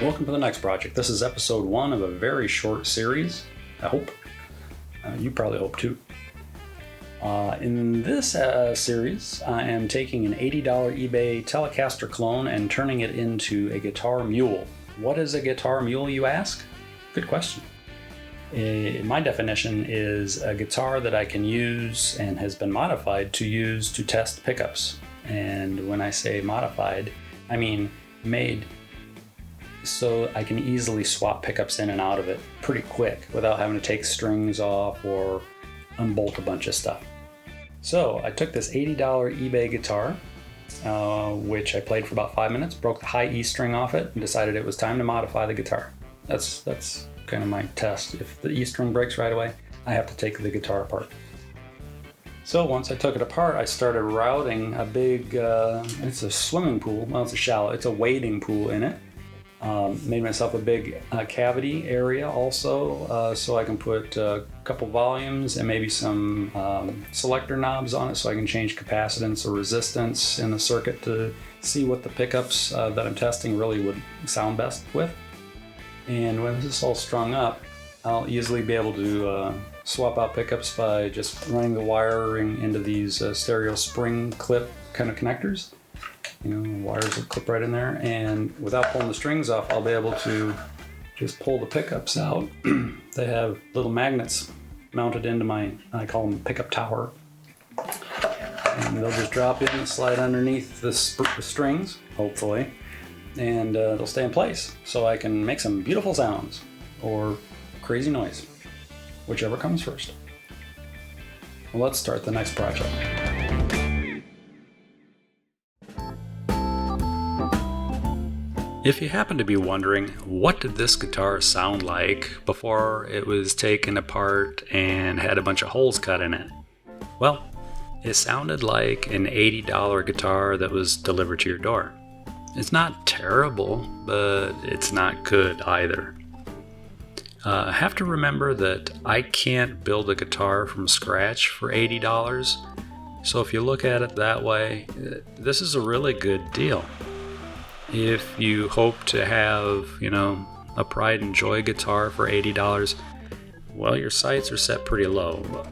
Welcome to the next project. This is episode 1 of a very short series, I hope. You probably hope too. In this series, I am taking an $80 eBay Telecaster clone and turning it into a guitar mule. What is a guitar mule, you ask? Good question. My definition is a guitar that I can use and has been modified to use to test pickups. And when I say modified, I mean made so I can easily swap pickups in and out of it pretty quick without having to take strings off or unbolt a bunch of stuff. So I took this $80 eBay guitar, which I played for about 5 minutes, broke the high E string off it, and decided it was time to modify the guitar. That's kind of my test. If the E string breaks right away, I have to take the guitar apart. So once I took it apart, I started routing a big, it's a swimming pool, well, it's a wading pool in it. Made myself a big cavity area also, so I can put a couple volumes and maybe some selector knobs on it so I can change capacitance or resistance in the circuit to see what the pickups that I'm testing really would sound best with. And when this is all strung up, I'll easily be able to swap out pickups by just running the wiring into these stereo spring clip kind of connectors. Wires will clip right in there, and without pulling the strings off, I'll be able to just pull the pickups out. They have little magnets mounted into I call them pickup tower, and they'll just drop in and slide underneath the strings, hopefully, and they'll stay in place so I can make some beautiful sounds or crazy noise, whichever comes first. Well, let's start the next project. If you happen to be wondering, what did this guitar sound like before it was taken apart and had a bunch of holes cut in it? Well, it sounded like an $80 guitar that was delivered to your door. It's not terrible, but it's not good either. I have to remember that I can't build a guitar from scratch for $80, so if you look at it that way, this is a really good deal. If you hope to have, a pride and joy guitar for $80, well, your sights are set pretty low.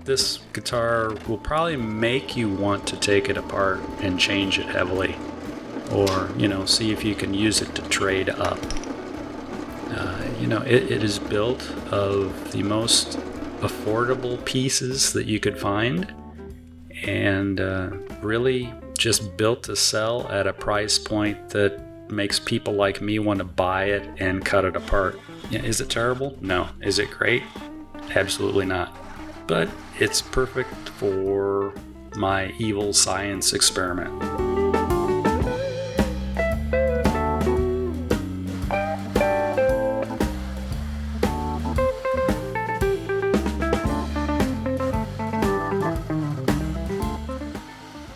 This guitar will probably make you want to take it apart and change it heavily, or, see if you can use it to trade up. It is built of the most affordable pieces that you could find, and really just built to sell at a price point that makes people like me want to buy it and cut it apart. Is it terrible? No. Is it great? Absolutely not. But it's perfect for my evil science experiment.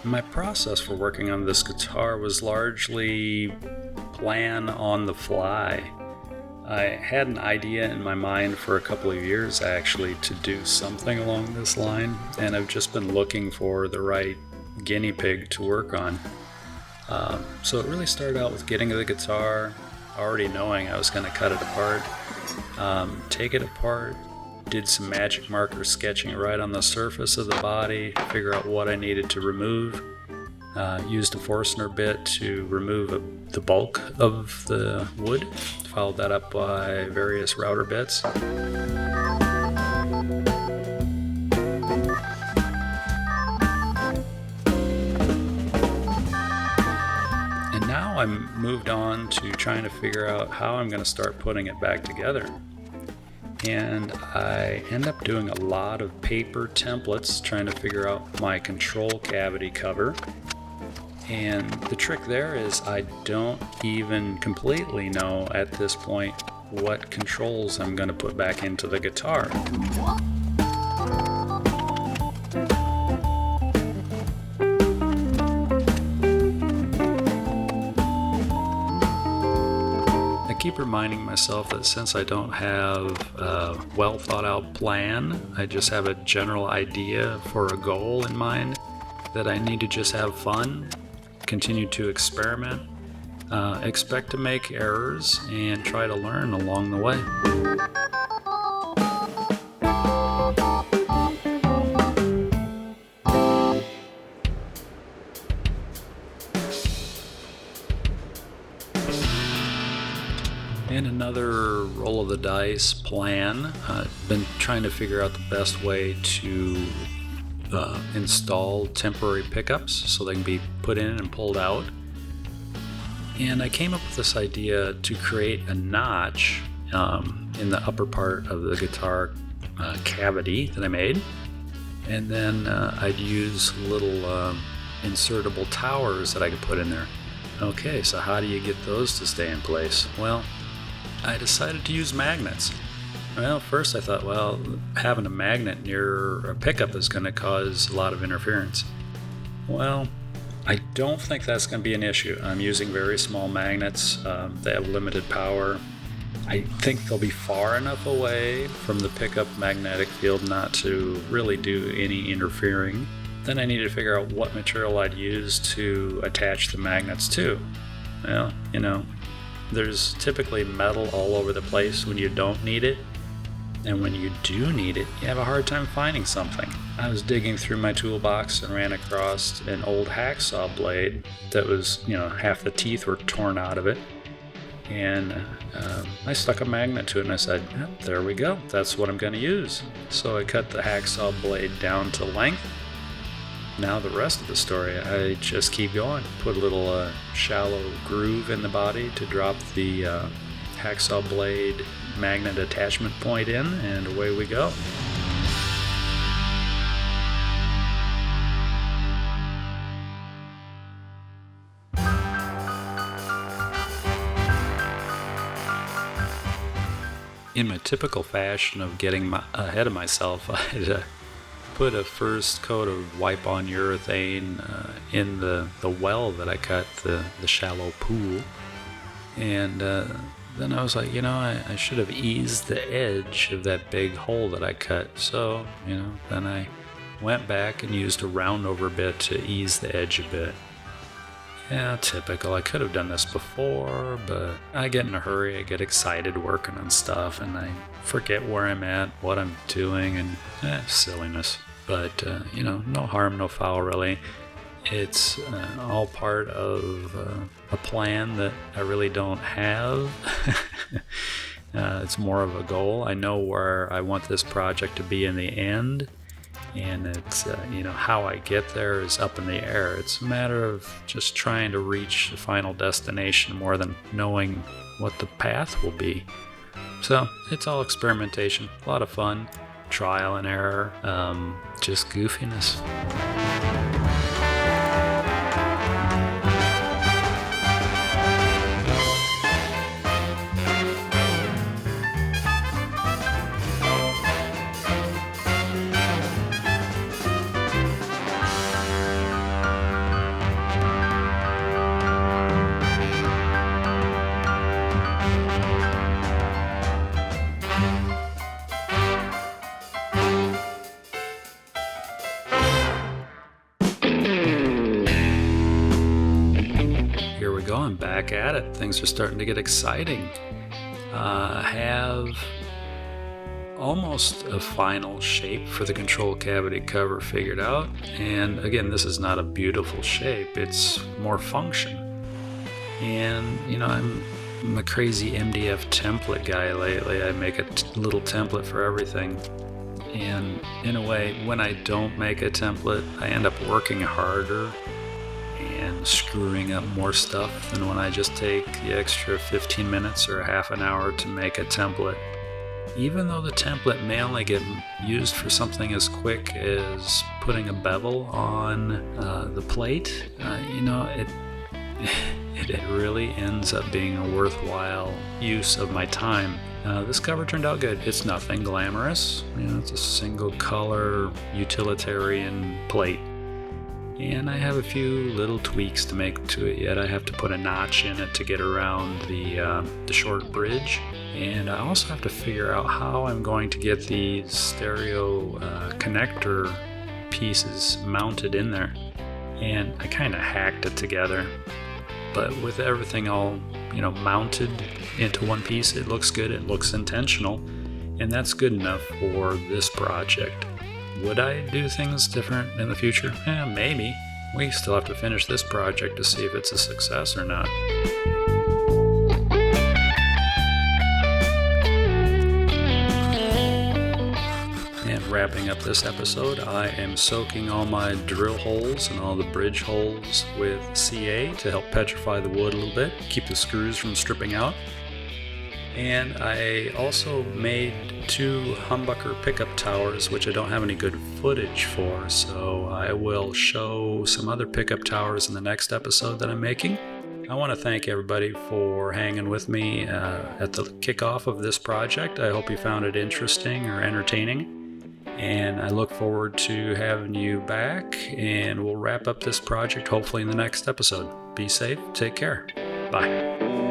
My process for working on this guitar was largely plan on the fly. I had an idea in my mind for a couple of years actually to do something along this line, and I've just been looking for the right guinea pig to work on. So it really started out with getting the guitar, already knowing I was going to cut it apart, take it apart, did some magic marker sketching right on the surface of the body to figure out what I needed to remove. Used a Forstner bit to remove the bulk of the wood. Followed that up by various router bits. And now I'm moved on to trying to figure out how I'm going to start putting it back together. And I end up doing a lot of paper templates trying to figure out my control cavity cover. And the trick there is I don't even completely know at this point what controls I'm going to put back into the guitar. I keep reminding myself that since I don't have a well thought out plan, I just have a general idea for a goal in mind, that I need to just have fun, continue to experiment, expect to make errors and try to learn along the way. And another roll of the dice plan. Been trying to figure out the best way to install temporary pickups so they can be put in and pulled out. And I came up with this idea to create a notch in the upper part of the guitar cavity that I made. And then I'd use little insertable towers that I could put in there. Okay, so how do you get those to stay in place? Well, I decided to use magnets. Well, first I thought, well, having a magnet near a pickup is going to cause a lot of interference. Well, I don't think that's going to be an issue. I'm using very small magnets. They have limited power. I think they'll be far enough away from the pickup magnetic field not to really do any interfering. Then I needed to figure out what material I'd use to attach the magnets to. Well, there's typically metal all over the place when you don't need it. And when you do need it, you have a hard time finding something. I was digging through my toolbox and ran across an old hacksaw blade that was, half the teeth were torn out of it. And I stuck a magnet to it and I said, there we go, that's what I'm going to use. So I cut the hacksaw blade down to length. Now the rest of the story, I just keep going. Put a little shallow groove in the body to drop the hacksaw blade magnet attachment point in, and away we go. In my typical fashion of getting ahead of myself, I'd put a first coat of wipe-on urethane in the well that I cut, the shallow pool. And then I was like, I should have eased the edge of that big hole that I cut. So, then I went back and used a round over bit to ease the edge a bit. Yeah, typical. I could have done this before, but I get in a hurry. I get excited working on stuff, and I forget where I'm at, what I'm doing, and silliness. But, no harm, no foul, really. It's all part of a plan that I really don't have. It's more of a goal. I know where I want this project to be in the end, and it's, how I get there is up in the air. It's a matter of just trying to reach the final destination more than knowing what the path will be. So it's all experimentation, a lot of fun, trial and error, just goofiness. I'm back at it. Things are starting to get exciting. I have almost a final shape for the control cavity cover figured out. And again, this is not a beautiful shape. It's more function. And, I'm a crazy MDF template guy lately. I make a little template for everything. And in a way, when I don't make a template, I end up working harder and screwing up more stuff than when I just take the extra 15 minutes or a half an hour to make a template. Even though the template may only get used for something as quick as putting a bevel on the plate, it really ends up being a worthwhile use of my time. This cover turned out good. It's nothing glamorous. It's a single color utilitarian plate. And I have a few little tweaks to make to it yet. I have to put a notch in it to get around the short bridge. And I also have to figure out how I'm going to get these stereo connector pieces mounted in there. And I kind of hacked it together. but with everything all, mounted into one piece, it looks good, it looks intentional, and that's good enough for this project. Would I do things different in the future? Maybe. We still have to finish this project to see if it's a success or not. And wrapping up this episode, I am soaking all my drill holes and all the bridge holes with CA to help petrify the wood a little bit, keep the screws from stripping out. And I also made 2 humbucker pickup towers, which I don't have any good footage for, so I will show some other pickup towers in the next episode that I'm making. I want to thank everybody for hanging with me at the kickoff of this project. I hope you found it interesting or entertaining. And I look forward to having you back, and we'll wrap up this project hopefully in the next episode. Be safe, take care. Bye.